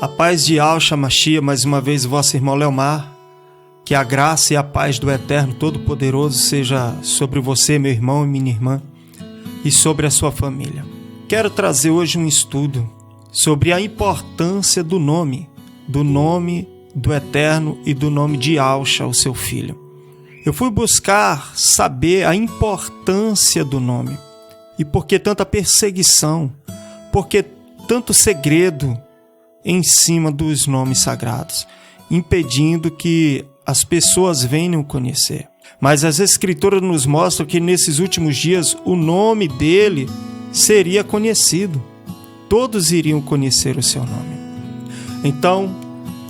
A paz de Yahshua Mashiach, mais uma vez, vosso irmão Leomar. Que a graça e a paz do Eterno Todo-Poderoso seja sobre você, meu irmão e minha irmã, e sobre a sua família. Quero trazer hoje um estudo sobre a importância do nome do Eterno e do nome de Yahshua, o seu Filho. Eu fui buscar saber a importância do nome. E por que tanta perseguição? Por que tanto segredo em cima dos nomes sagrados, impedindo que as pessoas venham conhecer? Mas as Escrituras nos mostram que nesses últimos dias o nome dele seria conhecido. Todos iriam conhecer o seu nome. Então,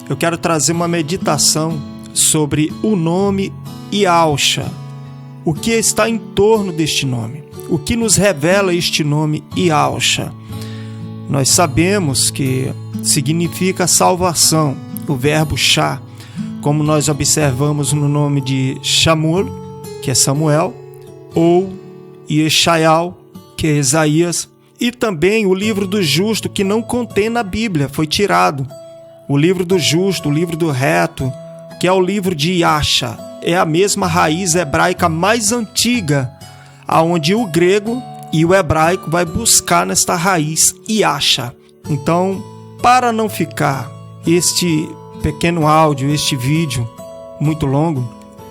eu quero trazer uma meditação sobre o nome Yahshua. O que está em torno deste nome? O que nos revela este nome Yahshua? Nós sabemos que significa salvação, o verbo Shah, como nós observamos no nome de Shamuel, que é Samuel, ou Yeshayahu, que é Isaías, e também o livro do justo, que não contém na Bíblia, foi tirado. O livro do justo, o livro do reto, que é o livro de Yasha, é a mesma raiz hebraica mais antiga, aonde o grego e o hebraico vai buscar nesta raiz Yasha. Então, para não ficar este pequeno áudio, este vídeo muito longo,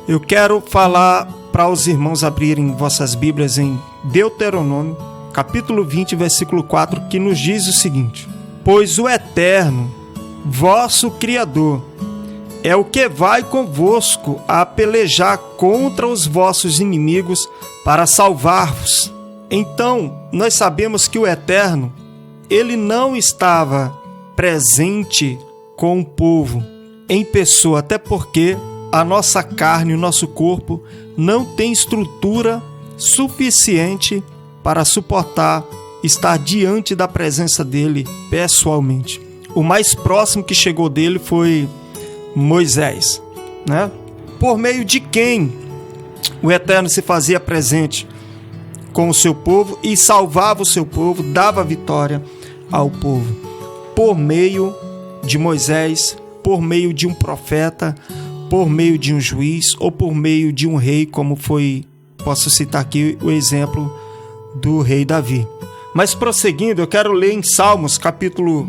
eu quero falar para os irmãos abrirem vossas Bíblias em Deuteronômio, capítulo 20, versículo 4, que nos diz o seguinte: Pois o Eterno, vosso Criador, é o que vai convosco a pelejar contra os vossos inimigos para salvar-vos. Então, nós sabemos que o Eterno, ele não estava presente com o povo em pessoa, até porque a nossa carne, o nosso corpo, não tem estrutura suficiente para suportar estar diante da presença dele pessoalmente. O mais próximo que chegou dele foi Moisés, né? Por meio de quem o Eterno se fazia presente com o seu povo e salvava o seu povo, dava vitória ao povo. Por meio de Moisés, por meio de um profeta, por meio de um juiz ou por meio de um rei, como foi, posso citar aqui o exemplo do rei Davi. Mas prosseguindo, eu quero ler em Salmos, capítulo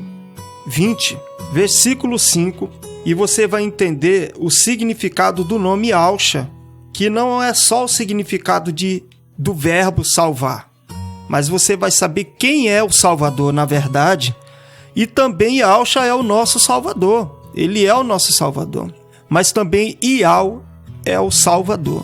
20, versículo 5, e você vai entender o significado do nome Yahshua, que não é só o significado do verbo salvar, mas você vai saber quem é o Salvador na verdade, e também Yahshua é o nosso Salvador, ele é o nosso Salvador, mas também Yah é o Salvador,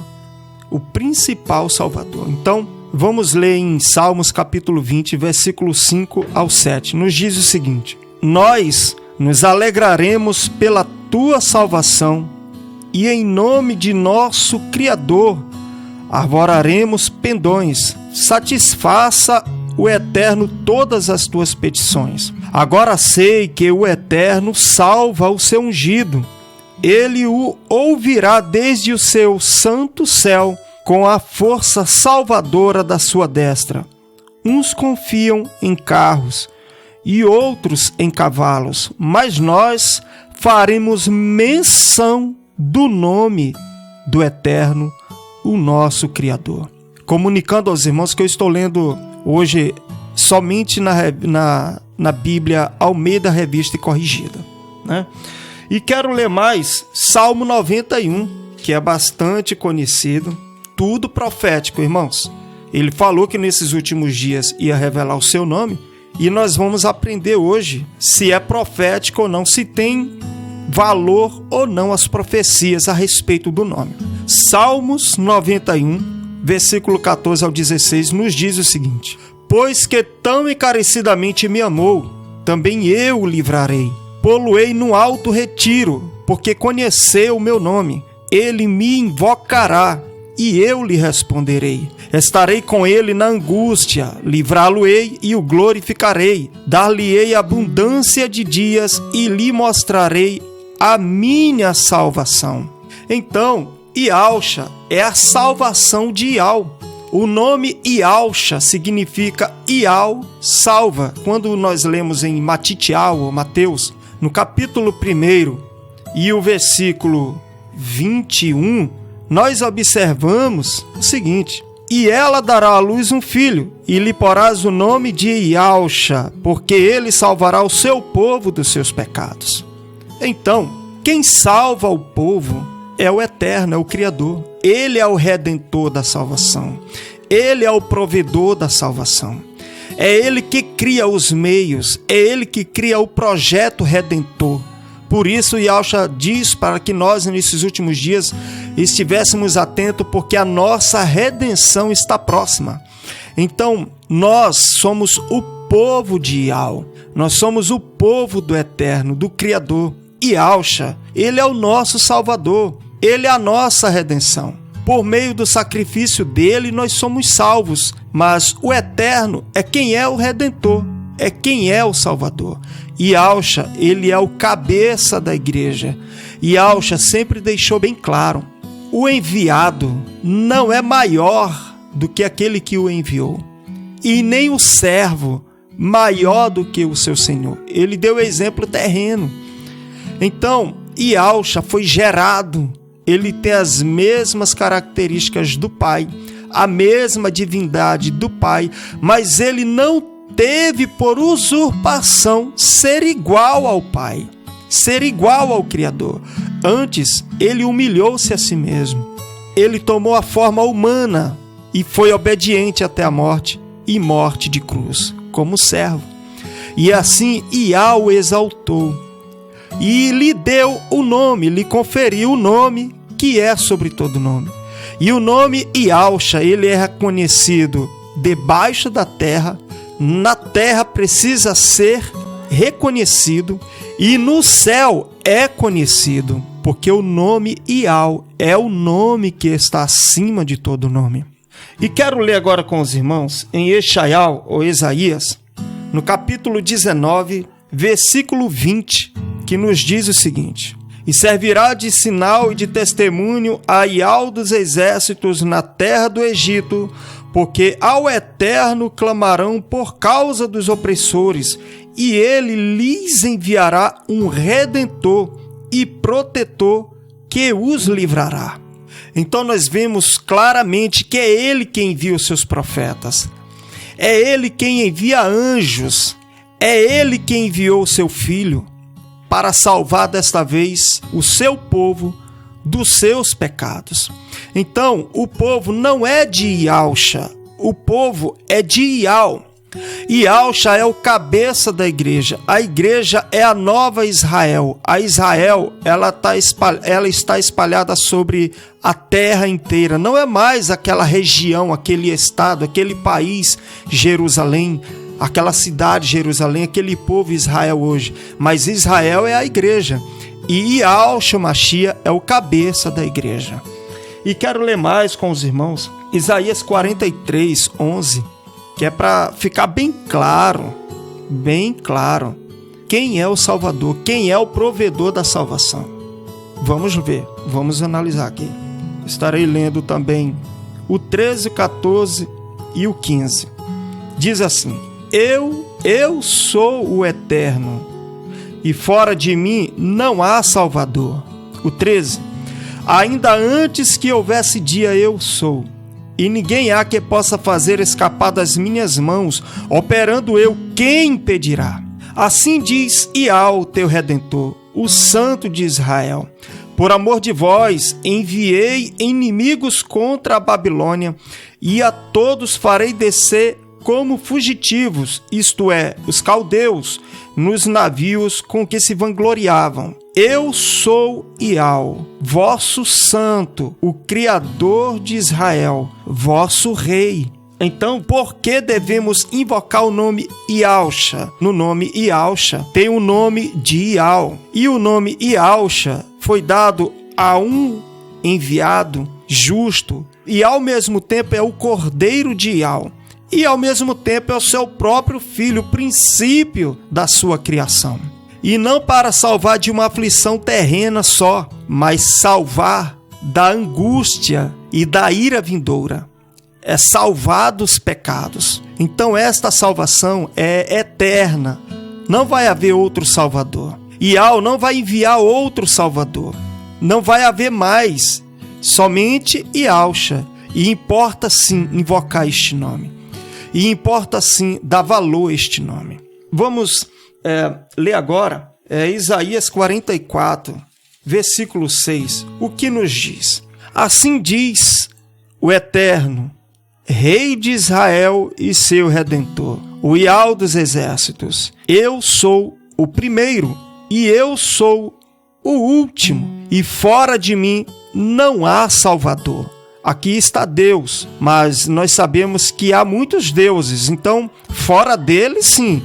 o principal Salvador. Então, vamos ler em Salmos capítulo 20, versículo 5 ao 7, nos diz o seguinte: Nós nos alegraremos pela tua salvação e em nome de nosso Criador arvoraremos pendões. Satisfaça o Eterno todas as tuas petições. Agora sei que o Eterno salva o seu ungido. Ele o ouvirá desde o seu santo céu com a força salvadora da sua destra. Uns confiam em carros e outros em cavalos, mas nós faremos menção do nome do Eterno, o nosso Criador. Comunicando aos irmãos que eu estou lendo hoje somente na Bíblia Almeida Revista e Corrigida, né? E quero ler mais Salmo 91, que é bastante conhecido, tudo profético, irmãos. Ele falou que nesses últimos dias ia revelar o seu nome, e nós vamos aprender hoje se é profético ou não, se tem valor ou não as profecias a respeito do nome. Salmos 91, versículo 14 ao 16, nos diz o seguinte: Pois que tão encarecidamente me amou, também eu o livrarei. Pô-lo-ei no alto retiro, porque conheceu o meu nome. Ele me invocará, e eu lhe responderei. Estarei com ele na angústia, livrá-lo-ei e o glorificarei. Dar-lhe-ei abundância de dias e lhe mostrarei a minha salvação. Então, Yahshua é a salvação de Yah. O nome Yahshua significa Yah salva. Quando nós lemos em Matitial ou Mateus, No capítulo 1 e o versículo 21, nós observamos o seguinte: e ela dará à luz um filho, e lhe porás o nome de Ialxa, porque ele salvará o seu povo dos seus pecados. Então, quem salva o povo é o Eterno, é o Criador. Ele é o Redentor da salvação. Ele é o provedor da salvação. É Ele que cria os meios, é Ele que cria o projeto redentor. Por isso, Ialxa diz para que nós, nesses últimos dias, estivéssemos atentos, porque a nossa redenção está próxima. Então, nós somos o povo de Ial, nós somos o povo do Eterno, do Criador. Ialxa, Ele é o nosso Salvador, Ele é a nossa redenção. Por meio do sacrifício dele, nós somos salvos, mas o Eterno é quem é o Redentor, é quem é o Salvador. Ialxa, ele é o cabeça da igreja. Ialxa sempre deixou bem claro: o enviado não é maior do que aquele que o enviou, e nem o servo maior do que o seu senhor. Ele deu exemplo terreno. Então, Ialxa foi gerado, ele tem as mesmas características do Pai, a mesma divindade do Pai, mas ele não teve por usurpação ser igual ao Pai, ser igual ao Criador. Antes, ele humilhou-se a si mesmo. Ele tomou a forma humana e foi obediente até a morte, e morte de cruz, como servo. E assim Ial o exaltou e lhe deu o nome, lhe conferiu o nome que é sobre todo nome. E o nome Ialxa, ele é reconhecido debaixo da terra, na terra precisa ser reconhecido, e no céu é conhecido, porque o nome Ial é o nome que está acima de todo nome. E quero ler agora com os irmãos em Eshaial, ou Isaías, no capítulo 19, versículo 20, que nos diz o seguinte: e servirá de sinal e de testemunho a Ial dos exércitos na terra do Egito, porque ao Eterno clamarão por causa dos opressores, e ele lhes enviará um redentor e protetor que os livrará. Então nós vemos claramente que é ele quem envia os seus profetas, é ele quem envia anjos, é ele quem enviou o seu filho para salvar desta vez o seu povo dos seus pecados. Então, o povo não é de Ialxa, o povo é de Ial. Ialxa é o cabeça da igreja. A igreja é a nova Israel. A Israel, ela está espalhada sobre a terra inteira. Não é mais aquela região, aquele estado, aquele país, Jerusalém, aquela cidade, Jerusalém, aquele povo Israel hoje. Mas Israel é a igreja. E Ialxa Mashiach é o cabeça da igreja. E quero ler mais com os irmãos Isaías 43, 11, que é para ficar bem claro, quem é o Salvador, quem é o provedor da salvação. Vamos ver, vamos analisar aqui. Estarei lendo também o 13, 14 e o 15. Diz assim: Eu sou o Eterno, e fora de mim não há Salvador. O 13: Ainda antes que houvesse dia eu sou, e ninguém há que possa fazer escapar das minhas mãos. Operando eu, quem impedirá? Assim diz Ial, teu Redentor, o Santo de Israel: por amor de vós enviei inimigos contra a Babilônia, e a todos farei descer como fugitivos, isto é, os caldeus, nos navios com que se vangloriavam. Eu sou Ial, vosso santo, o Criador de Israel, vosso rei. Então, por que devemos invocar o nome Ialxa? No nome Ialxa tem o nome de Ial, e o nome Ialxa foi dado a um enviado justo, e ao mesmo tempo é o Cordeiro de Ial. E ao mesmo tempo é o seu próprio filho, o princípio da sua criação. E não para salvar de uma aflição terrena só, mas salvar da angústia e da ira vindoura. É salvar dos pecados. Então esta salvação é eterna. Não vai haver outro Salvador. Yahweh não vai enviar outro Salvador. Não vai haver mais, somente Yahshua. E importa sim invocar este nome. E importa sim dar valor a este nome. Vamos ler agora Isaías 44, versículo 6. O que nos diz? Assim diz o Eterno, Rei de Israel e seu Redentor, o Yahweh dos exércitos. Eu sou o primeiro e eu sou o último, e fora de mim não há Salvador. Aqui está Deus, mas nós sabemos que há muitos deuses, então fora dele sim,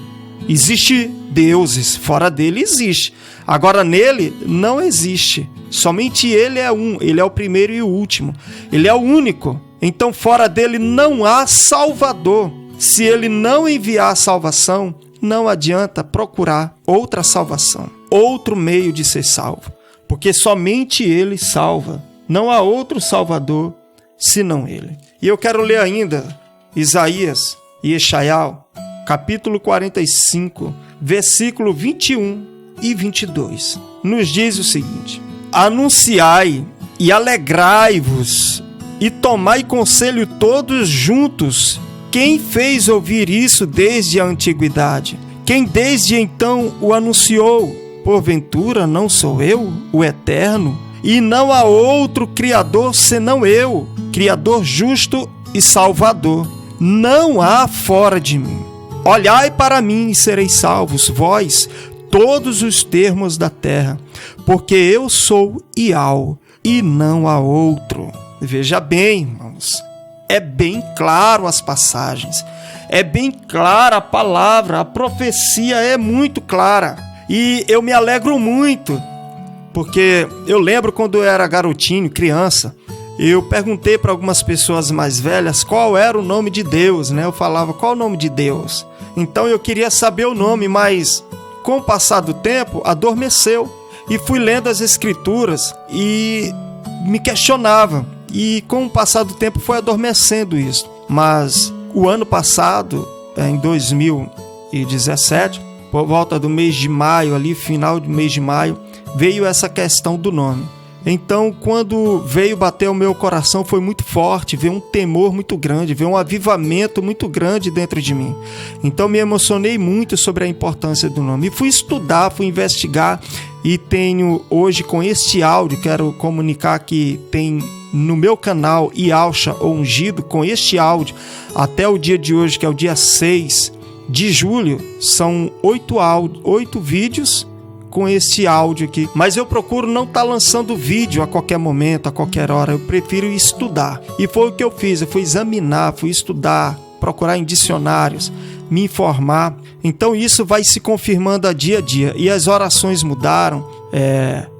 existe deuses, fora dele existe. Agora nele não existe, somente ele é um, ele é o primeiro e o último, ele é o único. Então fora dele não há Salvador. Se ele não enviar salvação, não adianta procurar outra salvação, outro meio de ser salvo, porque somente ele salva. Não há outro Salvador senão ele. E eu quero ler ainda Isaías e Yeshayahu, capítulo 45, versículo 21 e 22. Nos diz o seguinte: anunciai e alegrai-vos e tomai conselho todos juntos. Quem fez ouvir isso desde a antiguidade? Quem desde então o anunciou? Porventura não sou eu, o Eterno? E não há outro Criador senão eu, Criador justo e Salvador. Não há fora de mim. Olhai para mim e sereis salvos, vós, todos os termos da terra, porque eu sou Yahweh e não há outro. Veja bem, irmãos, é bem claro as passagens, é bem clara a palavra, a profecia é muito clara. E eu me alegro muito, porque eu lembro quando eu era garotinho, criança, eu perguntei para algumas pessoas mais velhas qual era o nome de Deus, né? Eu falava, qual é o nome de Deus? Então eu queria saber o nome, mas com o passar do tempo, adormeceu. E fui lendo as escrituras e me questionava. E com o passar do tempo foi adormecendo isso. Mas o ano passado, em 2017, por volta do mês de maio, ali, final do mês de maio, veio essa questão do nome. Então, quando veio bater o meu coração, foi muito forte, veio um temor muito grande, veio um avivamento muito grande dentro de mim. Então, me emocionei muito sobre a importância do nome. E fui estudar, fui investigar, e tenho hoje com este áudio, quero comunicar que tem no meu canal Yahshua Ungido, com este áudio, até o dia de hoje, que é o dia 6 de julho, são 8 vídeos com esse áudio aqui, mas eu procuro não estar lançando vídeo a qualquer momento, a qualquer hora, eu prefiro estudar. E foi o que eu fiz, eu fui examinar, fui estudar, procurar em dicionários, me informar. Então isso vai se confirmando a dia, e as orações mudaram,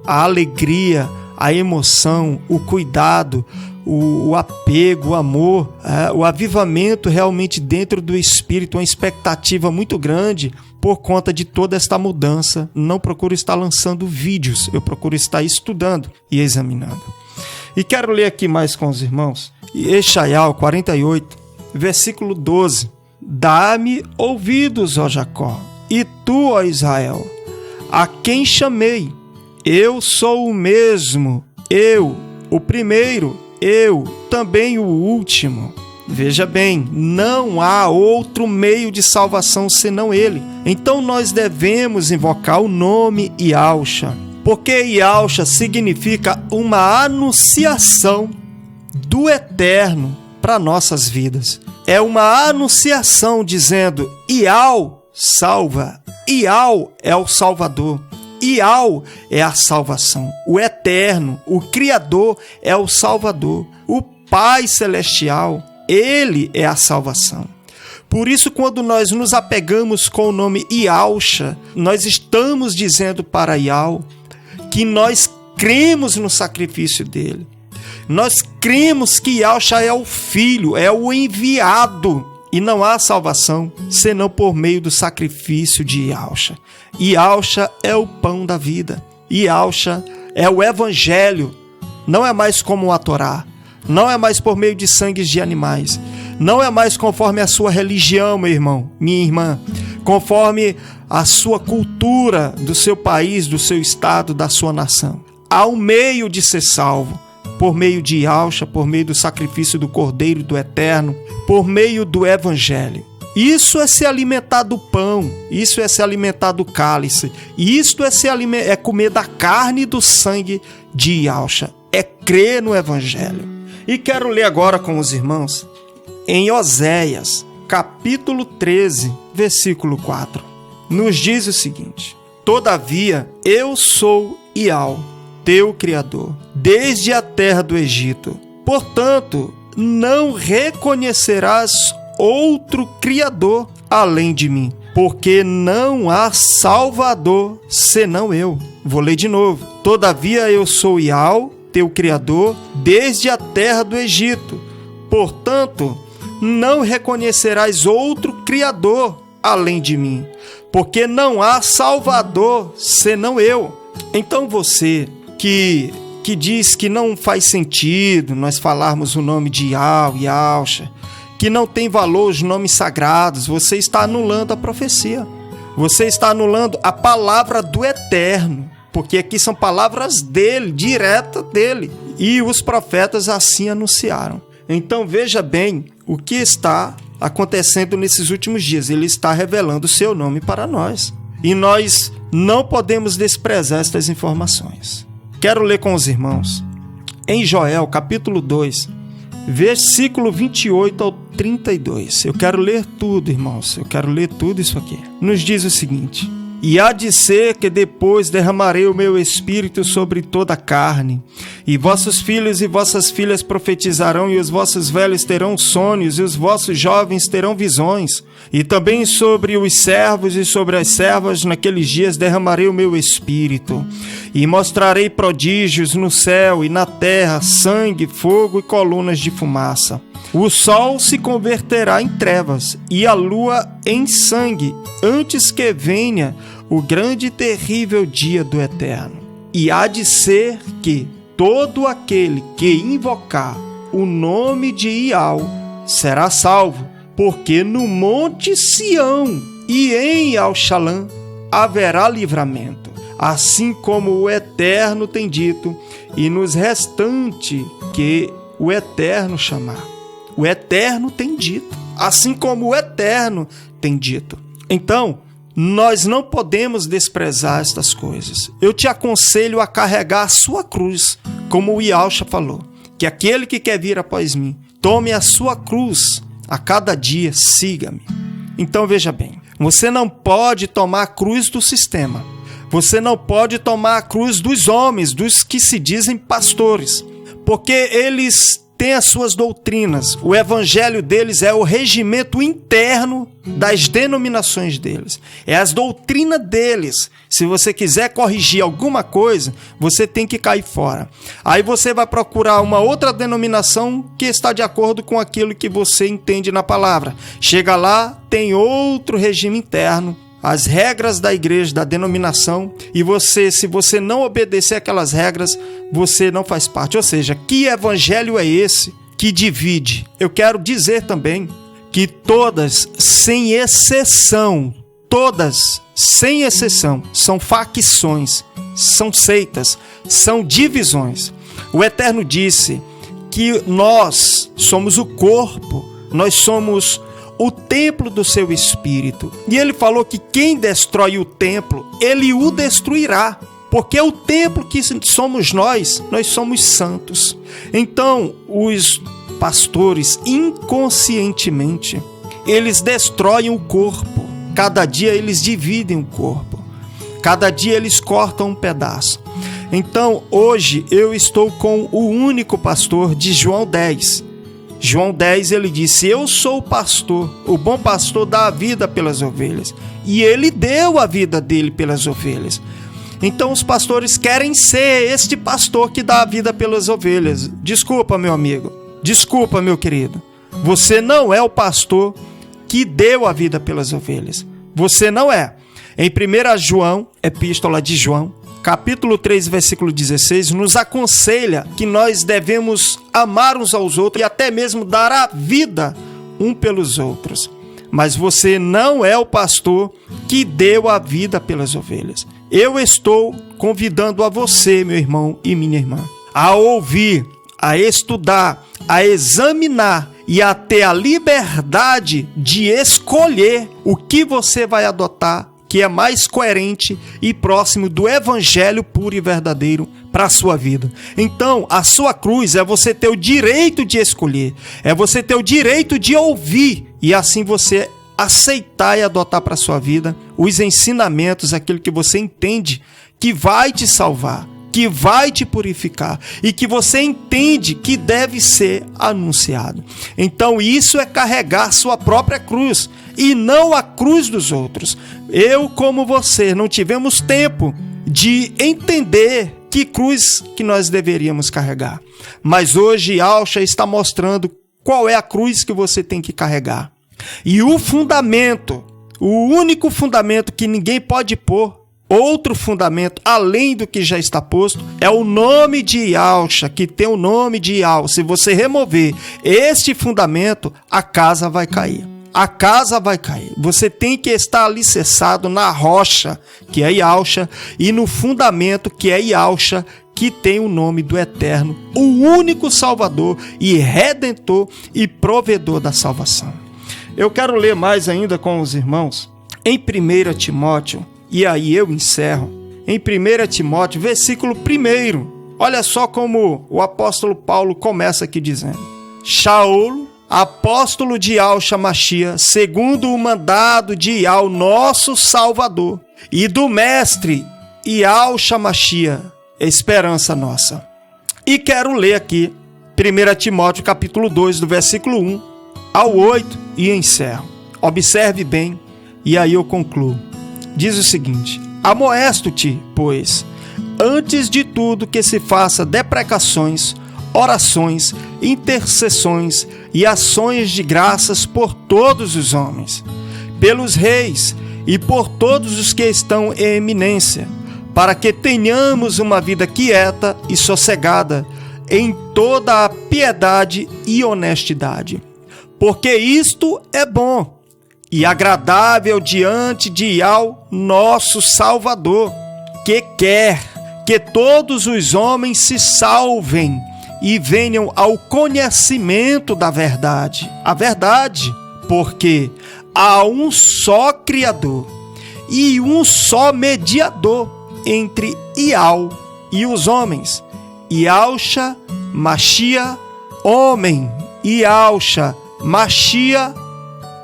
a alegria, a emoção, o cuidado, o apego, o amor, o avivamento realmente dentro do espírito, uma expectativa muito grande por conta de toda esta mudança. Não procuro estar lançando vídeos, eu procuro estar estudando e examinando. E quero ler aqui mais com os irmãos, Yeshayahu 48, versículo 12. Dá-me ouvidos, ó Jacó, e tu, ó Israel, a quem chamei. Eu sou o mesmo, eu, o primeiro, eu, também o último. Veja bem, não há outro meio de salvação senão ele. Então nós devemos invocar o nome Yahshua, porque Yahshua significa uma anunciação do Eterno para nossas vidas. É uma anunciação dizendo, Yahweh salva, Yahweh é o Salvador. Yahweh é a salvação, o Eterno, o Criador é o Salvador, o Pai Celestial, Ele é a salvação. Por isso, quando nós nos apegamos com o nome Yahshua, nós estamos dizendo para Yahweh que nós cremos no sacrifício dele. Nós cremos que Yahshua é o Filho, é o enviado. E não há salvação senão por meio do sacrifício de Yahshua. Yahshua é o pão da vida. Yahshua é o Evangelho. Não é mais como a Torá. Não é mais por meio de sangues de animais. Não é mais conforme a sua religião, meu irmão, minha irmã. Conforme a sua cultura, do seu país, do seu estado, da sua nação. Há um meio de ser salvo, por meio de Yahshua, por meio do sacrifício do Cordeiro do Eterno, por meio do Evangelho. Isso é se alimentar do pão, isso é se alimentar do cálice, isto é comer da carne e do sangue de Yahshua, é crer no Evangelho. E quero ler agora com os irmãos em Oséias, capítulo 13, versículo 4. Nos diz o seguinte: Todavia eu sou Iau, teu Criador, desde a terra do Egito. Portanto, não reconhecerás outro Criador além de mim, porque não há Salvador senão eu. Vou ler de novo. Todavia eu sou Iau, teu Criador, desde a terra do Egito. Portanto, não reconhecerás outro Criador além de mim, porque não há Salvador senão eu. Então você que diz que não faz sentido nós falarmos o nome de Yahshua, que não tem valor os nomes sagrados, você está anulando a profecia. Você está anulando a palavra do Eterno, porque aqui são palavras dele, direta dele. E os profetas assim anunciaram. Então veja bem o que está acontecendo nesses últimos dias. Ele está revelando o seu nome para nós. E nós não podemos desprezar estas informações. Quero ler com os irmãos em Joel, capítulo 2, versículo 28 ao 32. Eu quero ler tudo, irmãos. Eu quero ler tudo isso aqui. Nos diz o seguinte: E há de ser que depois derramarei o meu espírito sobre toda a carne, e vossos filhos e vossas filhas profetizarão, e os vossos velhos terão sonhos, e os vossos jovens terão visões. E também sobre os servos e sobre as servas naqueles dias derramarei o meu espírito, e mostrarei prodígios no céu e na terra, sangue, fogo e colunas de fumaça. O sol se converterá em trevas e a lua em sangue, antes que venha o grande e terrível dia do Eterno. E há de ser que todo aquele que invocar o nome de Iau será salvo, porque no monte Sião e em Al-Shalom haverá livramento, assim como o Eterno tem dito, e nos restantes que o Eterno chamar. O Eterno tem dito, assim como o Eterno tem dito. Então, nós não podemos desprezar estas coisas. Eu te aconselho a carregar a sua cruz, como o Yahshua falou, que aquele que quer vir após mim, tome a sua cruz a cada dia, siga-me. Então veja bem, você não pode tomar a cruz do sistema, você não pode tomar a cruz dos homens, dos que se dizem pastores, porque eles têm as suas doutrinas. O evangelho deles é o regimento interno das denominações deles. É as doutrinas deles. Se você quiser corrigir alguma coisa, você tem que cair fora. Aí você vai procurar uma outra denominação que está de acordo com aquilo que você entende na palavra. Chega lá, tem outro regime interno, as regras da igreja, da denominação, e você, se você não obedecer aquelas regras, você não faz parte. Ou seja, que evangelho é esse que divide? Eu quero dizer também que todas, sem exceção, são facções, são seitas, são divisões. O Eterno disse que nós somos o corpo, nós somos o templo do seu Espírito. E ele falou que quem destrói o templo, ele o destruirá. Porque o templo que somos nós somos santos. Então, os pastores, inconscientemente, eles destroem o corpo. Cada dia eles dividem o corpo. Cada dia eles cortam um pedaço. Então, hoje eu estou com o único pastor de João 10. João 10, ele disse: eu sou o pastor, o bom pastor dá a vida pelas ovelhas. E ele deu a vida dele pelas ovelhas. Então os pastores querem ser este pastor que dá a vida pelas ovelhas. Desculpa, meu amigo, desculpa, meu querido. Você não é o pastor que deu a vida pelas ovelhas. Você não é. Em 1 João, epístola de João, capítulo 3, versículo 16, nos aconselha que nós devemos amar uns aos outros e até mesmo dar a vida um pelos outros. mas você não é o pastor que deu a vida pelas ovelhas. Eu estou convidando a você, meu irmão e minha irmã, a ouvir, a estudar, a examinar e a ter a liberdade de escolher o que você vai adotar, que é mais coerente e próximo do evangelho puro e verdadeiro para a sua vida. Então, a sua cruz é você ter o direito de escolher, é você ter o direito de ouvir e assim você aceitar e adotar para a sua vida os ensinamentos, aquilo que você entende que vai te salvar, que vai te purificar e que você entende que deve ser anunciado. Então isso é carregar sua própria cruz e não a cruz dos outros. Eu, como você, não tivemos tempo de entender que cruz que nós deveríamos carregar. Mas hoje Alcha está mostrando qual é a cruz que você tem que carregar. E o fundamento, o único fundamento que ninguém pode pôr, outro fundamento, além do que já está posto, é o nome de Alcha, que tem o nome de Ial. Se você remover este fundamento, a casa vai cair. A casa vai cair. Você tem que estar alicerçado na rocha, que é Yalcha, e no fundamento, que é Yalcha, que tem o nome do Eterno, o único Salvador e Redentor e provedor da salvação. Eu quero ler mais ainda com os irmãos em 1 Timóteo, e aí eu encerro, em 1 Timóteo, versículo 1. Olha só como o apóstolo Paulo começa aqui dizendo: Shaul, apóstolo de Yahshua Mashiach, segundo o mandado de Ial, nosso Salvador, e do mestre Yahshua Mashiach, esperança nossa. E quero ler aqui 1 Timóteo capítulo 2, do versículo 1 ao 8, e encerro. Observe bem, e aí eu concluo. Diz o seguinte: amoesto-te, pois, antes de tudo que se faça deprecações, orações, intercessões e ações de graças por todos os homens, pelos reis e por todos os que estão em eminência, para que tenhamos uma vida quieta e sossegada em toda a piedade e honestidade. Porque isto é bom e agradável diante de Ial, nosso Salvador, que quer que todos os homens se salvem e venham ao conhecimento da verdade. A verdade, porque há um só Criador e um só mediador entre Ial e os homens, Yahshua Mashiach, homem, Yahshua Mashiach,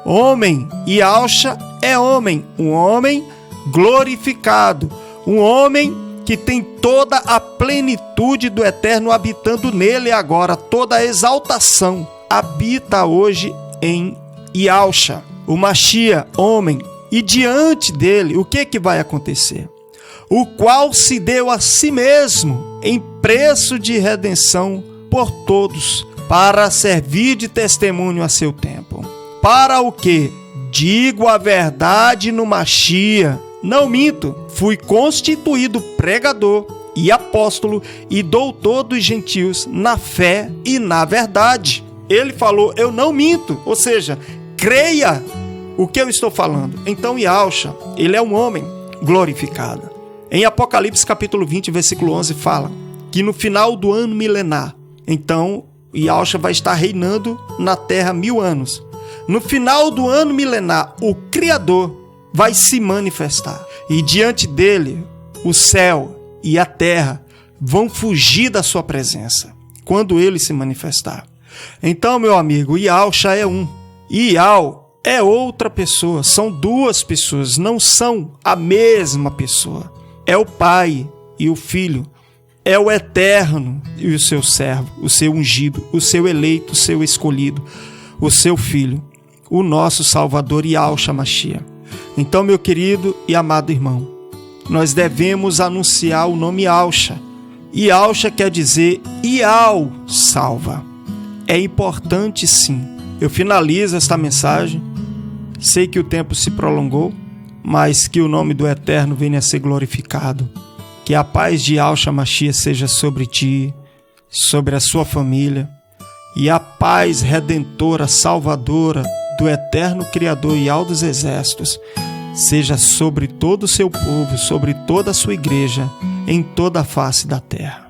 homem, Yahshua é homem, um homem glorificado, um homem que tem toda a plenitude do Eterno habitando nele agora, toda a exaltação habita hoje em Yahshua, o Mashiach, homem, e diante dele, o que vai acontecer? O qual se deu a si mesmo em preço de redenção por todos, para servir de testemunho a seu tempo. Para o que? Digo a verdade no Mashiach, não minto, fui constituído pregador e apóstolo e doutor dos gentios na fé e na verdade. Ele falou, eu não minto, ou seja, creia o que eu estou falando. Então Yahshua, ele é um homem glorificado. Em Apocalipse capítulo 20, versículo 11, fala que no final do ano milenar, então Yahshua vai estar reinando na terra 1000 anos. No final do ano milenar, o Criador vai se manifestar. E diante dele, o céu e a terra vão fugir da sua presença, quando ele se manifestar. Então, meu amigo, Yahshua é um. Ial é outra pessoa. São duas pessoas, não são a mesma pessoa. É o Pai e o Filho. É o Eterno e o seu servo, o seu ungido, o seu eleito, o seu escolhido, o seu Filho, o nosso Salvador Yahshua Mashiach. Então, meu querido e amado irmão, nós devemos anunciar o nome Yahshua. Yahshua quer dizer Ial salva. É importante sim. Eu finalizo esta mensagem. Sei que o tempo se prolongou, mas que o nome do Eterno venha a ser glorificado. Que a paz de Yahshua Mashiach seja sobre ti, sobre a sua família, e a paz redentora, salvadora do eterno Criador e ao dos exércitos, seja sobre todo o seu povo, sobre toda a sua igreja, em toda a face da terra.